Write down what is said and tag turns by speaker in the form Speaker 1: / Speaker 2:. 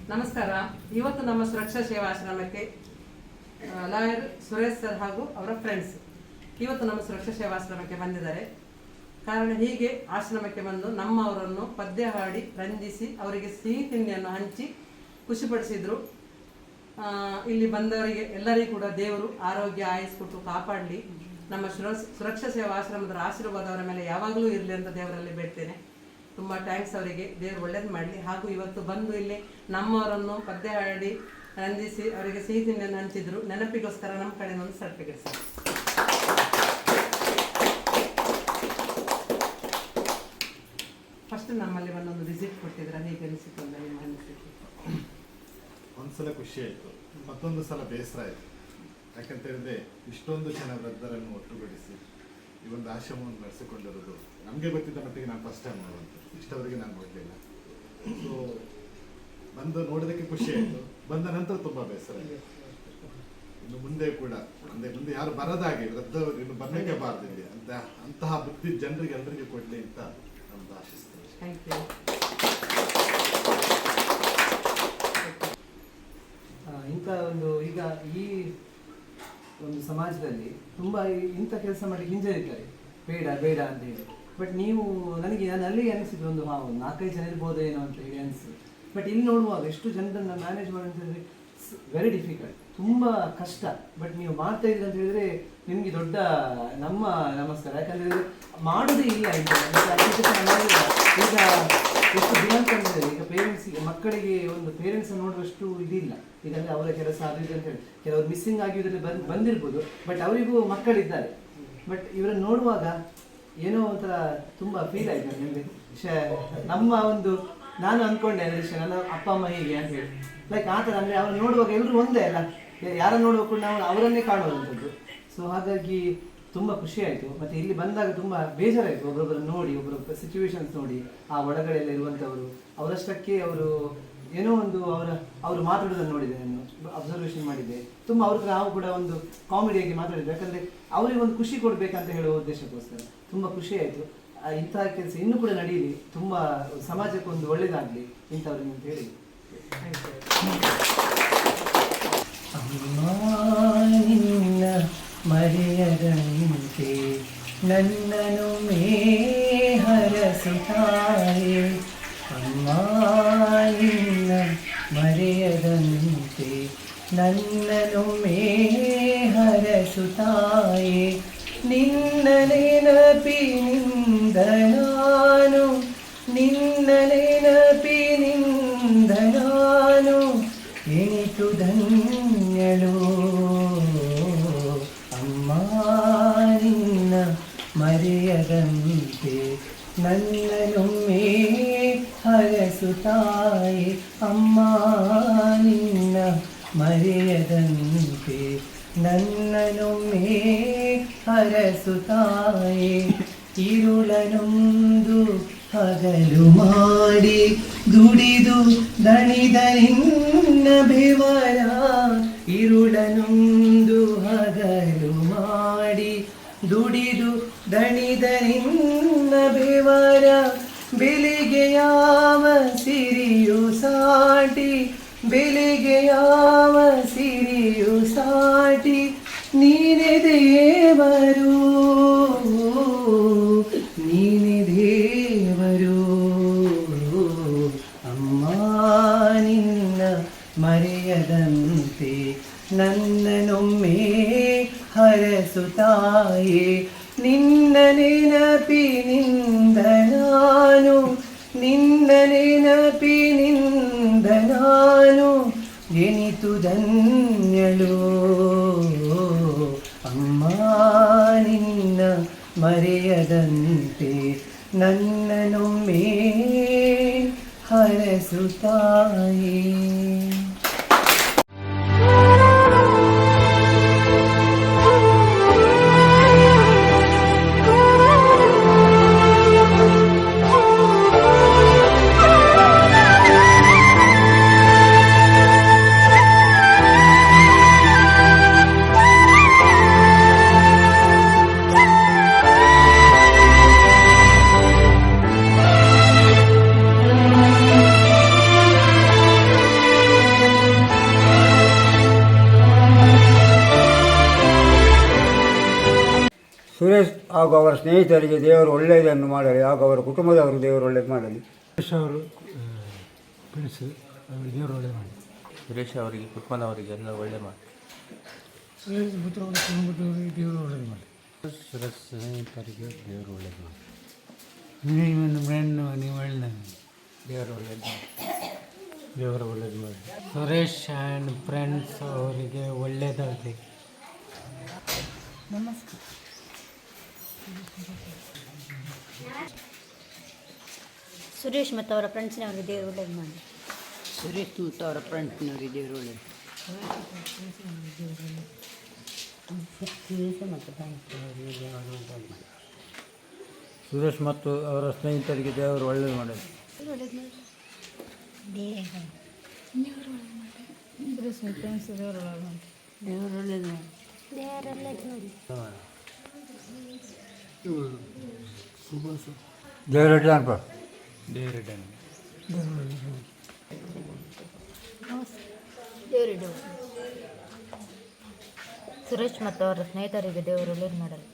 Speaker 1: ನಮಸ್ಕಾರ. ಇವತ್ತು ನಮ್ಮ ಸುರಕ್ಷಾ ಸೇವಾ ಆಶ್ರಮಕ್ಕೆ ಲಾಯರ್ ಸುರೇಶ್ ಸರ್ ಹಾಗೂ ಅವರ ಫ್ರೆಂಡ್ಸ್ ಇವತ್ತು ನಮ್ಮ ಸುರಕ್ಷಾ ಸೇವಾ ಆಶ್ರಮಕ್ಕೆ ಬಂದಿದ್ದಾರೆ. ಕಾರಣ ಹೀಗೆ ಆಶ್ರಮಕ್ಕೆ ಬಂದು ನಮ್ಮವರನ್ನು ಪದ್ಯ ಹಾಡಿ ರಂಜಿಸಿ ಅವರಿಗೆ ಸಿಹಿ ತಿಂಡಿಯನ್ನು ಹಂಚಿ ಖುಷಿಪಡಿಸಿದ್ರು. ಇಲ್ಲಿ ಬಂದವರಿಗೆ ಎಲ್ಲರಿಗೂ ಕೂಡ ದೇವರು ಆರೋಗ್ಯ ಆಯುಸ್ ಕೊಟ್ಟು ಕಾಪಾಡಲಿ. ನಮ್ಮ ಸುರಕ್ಷಾ ಸೇವಾ ಆಶ್ರಮದ ಆಶೀರ್ವಾದ ಅವರ ಮೇಲೆ ಯಾವಾಗಲೂ ಇರಲಿ ಅಂತ ದೇವರಲ್ಲಿ ಬೇಡ್ತೇನೆ. ತುಂಬ ಥ್ಯಾಂಕ್ಸ್ ಅವರಿಗೆ, ದೇವರು ಒಳ್ಳೇದು ಮಾಡಲಿ. ಹಾಗೂ ಇವತ್ತು ಬಂದು ಇಲ್ಲಿ ನಮ್ಮವರನ್ನು ಪದ್ಯ ಹಾಡಿ ರಂಜಿಸಿ ಅವರಿಗೆ ಸಿಹಿ ತಿಂಡಿಯನ್ನು ಹಂಚಿದ್ರು. ನೆನಪಿಗೋಸ್ಕರ ನಮ್ಮ ಕಡೆ ಒಂದು ಸರ್ಟಿಫಿಕೇಟ್ ಸರ್. ಫಸ್ಟ್ ನಮ್ಮಲ್ಲಿ ಒಂದೊಂದು ವಿಸಿಟ್ ಕೊಟ್ಟಿದ್ರೆ ಹೇಗೆ ಅನಿಸಿತು ಅಂತ ನಿಮ್ಮ ಅನಿಸಿಕೆ?
Speaker 2: ಒಂದ್ಸಲ ಖುಷಿ ಆಯಿತು, ಮತ್ತೊಂದು ಸಲ ಬೇಸರ ಆಯಿತು. ಯಾಕಂತ ಹೇಳಿದ್ರೆ ಇಷ್ಟೊಂದು ಜನ ವೃದ್ಧರನ್ನು ಒಟ್ಟುಗೂಡಿಸಿ ಈ ಒಂದು ಆಶ್ರಮವನ್ನು ನಡೆಸಿಕೊಂಡಿರೋದು ನಮಗೆ ಗೊತ್ತಿದ್ದ ಮಟ್ಟಿಗೆ ನಾನು ಫಸ್ಟ್ ಟೈಮ್ ನೋಡುವಂಥದ್ದು. ಇಷ್ಟವರೆಗೆ ನಾನು ನೋಡಲಿಲ್ಲ. ಸೊ ಬಂದು ನೋಡೋದಕ್ಕೆ ಖುಷಿ ಆಯಿತು. ಬಂದ ನಂತರ ತುಂಬ ಬೇಸರ ಆಯಿತು. ಇನ್ನು ಮುಂದೆ ಕೂಡ ಅಂದರೆ ಮುಂದೆ ಯಾರು ಬರದಾಗೆ ವೃದ್ಧರು ಇನ್ನು ಬರಲಿಕ್ಕೆ ಬಾರ್ದಿಲ್ಲ ಅಂತಹ ಬುದ್ಧಿ ಜನರಿಗೆ ಎಲ್ಲರಿಗೂ ಕೊಡಲಿ ಅಂತ ನಮ್ದು ಆಶಿಸ್ತೇನೆ.
Speaker 1: Thank you.
Speaker 3: ಇಂಥ ಒಂದು ಈಗ ಈ ಒಂದು ಸಮಾಜದಲ್ಲಿ ತುಂಬ ಇಂಥ ಕೆಲಸ ಮಾಡಿ ಹಿಂಜರಿತಾರೆ, ಬೇಡ ಬೇಡ ಅಂತ ಹೇಳಿ. ಬಟ್ ನೀವು ನನಗೆ ಅಲ್ಲಿಗೆ ಅನಿಸಿದ್ದು ಒಂದು 4-5 ಜನ ಇರ್ಬೋದೇನೋ ಅಂತ ಹೇಳಿ ಅನಿಸಿತು. ಬಟ್ ಇಲ್ಲಿ ನೋಡುವಾಗ ಎಷ್ಟು ಜನರನ್ನು ಮ್ಯಾನೇಜ್ ಮಾಡೋದಂತಂದರೆ ವೆರಿ ಡಿಫಿಕಲ್ಟ್, ತುಂಬ ಕಷ್ಟ. ಬಟ್ ನೀವು ಮಾಡ್ತಾ ಇದ್ದೀರಿ ಅಂತ ಹೇಳಿದ್ರೆ ನಿಮಗೆ ದೊಡ್ಡ ನಮ್ಮ ನಮಸ್ಕಾರ. ಯಾಕಂದರೆ ಮಾಡೋದೇ ಇಲ್ಲ ಈಗ ಎಷ್ಟು ದಿನ ಅಂತಂದರೆ ಈಗ ಪೇರೆಂಟ್ಸಿಗೆ ಮಕ್ಕಳಿಗೆ ಒಂದು ಪೇರೆಂಟ್ಸನ್ನು ನೋಡುವಷ್ಟು ಇದಿಲ್ಲ. ಈಗಂದರೆ ಅವರ ಕೆಲಸ ಅದು ಇದು ಅಂತ ಹೇಳಿ ಕೆಲವರು ಮಿಸ್ಸಿಂಗ್ ಆಗಿದ್ರಲ್ಲಿ ಬಂದಿರ್ಬೋದು. ಬಟ್ ಅವರಿಗೂ ಮಕ್ಕಳಿದ್ದಾರೆ. ಬಟ್ ಇವರನ್ನು ನೋಡುವಾಗ ಏನೋ ಒಂಥರ ತುಂಬ ಫೀಲ್ ಆಯಿತು ನಿಮಗೆ. ನಮ್ಮ ಒಂದು ನಾನು ಅಂದ್ಕೊಂಡೆ ಅಂದರೆ ನನ್ನ ಅಪ್ಪ ಅಮ್ಮ ಹೀಗೆ ಅಂತ ಹೇಳಿ ಲೈಕ್ ಆ ಥರ. ಅಂದರೆ ಅವ್ರು ನೋಡುವಾಗ ಎಲ್ಲರೂ ಒಂದೇ ಅಲ್ಲ, ಯಾರನ್ನು ನೋಡುವಾಗ ಕೂಡ ನಾವು ಅವರನ್ನೇ ಕಾಣುವಂಥದ್ದು. ಸೊ ಹಾಗಾಗಿ ತುಂಬ ಖುಷಿ ಆಯಿತು. ಮತ್ತು ಇಲ್ಲಿ ಬಂದಾಗ ತುಂಬ ಬೇಜಾರಾಯಿತು ಒಬ್ಬರೊಬ್ಬರನ್ನು ನೋಡಿ, ಒಬ್ಬರೊಬ್ಬರ ಸಿಚುವೇಶನ್ಸ್ ನೋಡಿ. ಆ ಒಳಗಡೆ ಎಲ್ಲ ಇರುವಂಥವರು ಅವರಷ್ಟಕ್ಕೆ ಅವರು ಏನೋ ಒಂದು ಅವರು ಮಾತಾಡೋದನ್ನು ನೋಡಿದೆ, ನಾನು ಅಬ್ಸರ್ವೇಷನ್ ಮಾಡಿದ್ದೆ. ತುಂಬ ಅವ್ರಿಗೆ ನಾವು ಕೂಡ ಒಂದು ಕಾಮಿಡಿಯಾಗಿ ಮಾತಾಡಿದ್ವಿ. ಯಾಕಂದರೆ ಅವರಿಗೆ ಒಂದು ಖುಷಿ ಕೊಡಬೇಕಂತ ಹೇಳುವ ಉದ್ದೇಶಕ್ಕೋಸ್ಕರ ತುಂಬ ಖುಷಿ ಆಯಿತು. ಇಂತಹ ಕೆಲಸ ಇನ್ನೂ ಕೂಡ ನಡೀಲಿ, ತುಂಬ ಸಮಾಜಕ್ಕೆ ಒಂದು ಒಳ್ಳೆಯದಾಗಲಿ ಇಂಥವ್ರಿಗೆ ಅಂತ ಹೇಳಿ. ಮರೆಯದಂತೆ ನನ್ನನು ಹರಸುತ್ತಾಯೆ, ಅಮ್ಮ ನಿನ್ನ ಮರೆಯದಂತೆ ನನ್ನನು ಹರಸುತ್ತಾಯೆ. ನಿನ್ನ ನೆನಪಿನಿಂದ ನಾನು, ನಿನ್ನ ನೆನಪಿನಿಂದ ನಾನು ಎನಿತು ಧನ್ಯಳು. ಅಮ್ಮ ನಿನ್ನ ಮರೆಯದಂತೆ ನನ್ನನೊಮ್ಮೆ ಹರಸುತ್ತಾಯೆ, ಅಮ್ಮ ನಿನ್ನ ಮರೆಯದಂತೆ ನನ್ನನೊಮ್ಮೆ ಹರಸುತ್ತಾಯೆ. ಇರುಳನೊಂದು ಹಗಲು ಮಾಡಿ ದುಡಿದು ದಣಿದ ನಿನ್ನ ಬೆವರ, ಇರುಳನೊಂದು ಹಗಲು ಮಾಡಿ ದುಡಿದು ದಣಿದ ನಿನ್ನ ಬೆವರ, ಬೆಲೆಗೆ ಯಾವ ಸಿರಿಯು ಸಾಟಿ, ಬೆಲೆಗೆ ಯಾವ ಸಿರಿಯು ಸಾಟಿ, ನೀನೆ ದೇವರು ನೀನೆ ದೇವರು. ಅಮ್ಮ ನಿನ್ನ ಮರೆಯದಂತೆ ನನ್ನನೊಮ್ಮೆ ಹರಸುತ್ತಾಯೆ. ನಿನ್ನ ನೆನಪಿನಿಂದ ನಾನು, ನಿನ್ನ ನೆನಪಿನಿಂದ ನಾನು ಎನಿತು ಧನ್ಯಳು. ಅಮ್ಮ ನಿನ್ನ ಮರೆಯದಂತೆ ನನ್ನನೊಮ್ಮೆ ಹರಸುತ್ತಾಯೆ.
Speaker 4: ಹಾಗೂ ಅವರ ಸ್ನೇಹಿತರಿಗೆ ದೇವರು ಒಳ್ಳೆಯದನ್ನು ಮಾಡಲಿ, ಹಾಗೂ ಅವರ ಕುಟುಂಬದವರು ದೇವರು ಒಳ್ಳೆಯದು ಮಾಡಲಿ.
Speaker 5: ಅವರು ಫ್ರೆಂಡ್ಸ್ ದೇವರು ಒಳ್ಳೆ ಮಾಡಿ.
Speaker 6: ಸುರೇಶ್ ಅವರಿಗೆ ಕುಟುಂಬದವರಿಗೆ ಎಲ್ಲ ಒಳ್ಳೆ ಮಾಡಿ.
Speaker 5: ಕುಟುಂಬದವರಿಗೆ ದೇವರು ಒಳ್ಳೇದು ಮಾಡಿ.
Speaker 6: ಸುರೇಶ್ ಸ್ನೇಹಿತರಿಗೆ ದೇವರು ಒಳ್ಳೇದು ಮಾಡಿ.
Speaker 5: ನೀವು ಒಳ್ಳೆ
Speaker 6: ದೇವರು ಒಳ್ಳೇದು ಮಾಡಿ.
Speaker 5: ದೇವರು ಒಳ್ಳೇದು ಮಾಡಿ.
Speaker 6: ಸುರೇಶ್ ಆ್ಯಂಡ್ ಫ್ರೆಂಡ್ಸ್ ಅವರಿಗೆ ಒಳ್ಳೆಯದಾಗಲಿ.
Speaker 7: ನಮಸ್ಕಾರ. ಸುರೇಶ್ ಮತ್ತು ಅವರ ಫ್ರೆಂಡ್ಸ್ನವರಿಗೆ ದೇವರು ಒಳ್ಳೇದು ಮಾಡಿ.
Speaker 8: ಸುರೇಶ್ ಮತ್ತು ಅವರ ಫ್ರೆಂಡ್ಸ್ನವರಿಗೆ ದೇವರು ಒಳ್ಳೇದು.
Speaker 4: ಸುರೇಶ್ ಮತ್ತು ಅವರ ಸ್ನೇಹಿತರಿಗೆ ದೇವರು ಒಳ್ಳೆಯದು ಮಾಡಲಿ.
Speaker 8: ದೇವರು ಒಳ್ಳೇದು ಮಾಡಿ.
Speaker 4: ದೇವರಡ್ಡಾನ್ಪ
Speaker 7: ದೇವರಿಡು. ಸುರೇಶ್ ಮತ್ತು ಅವರ ಸ್ನೇಹಿತರಿಗೆ ದೇವರು ಒಳ್ಳೇದು ಮಾಡಲಿ.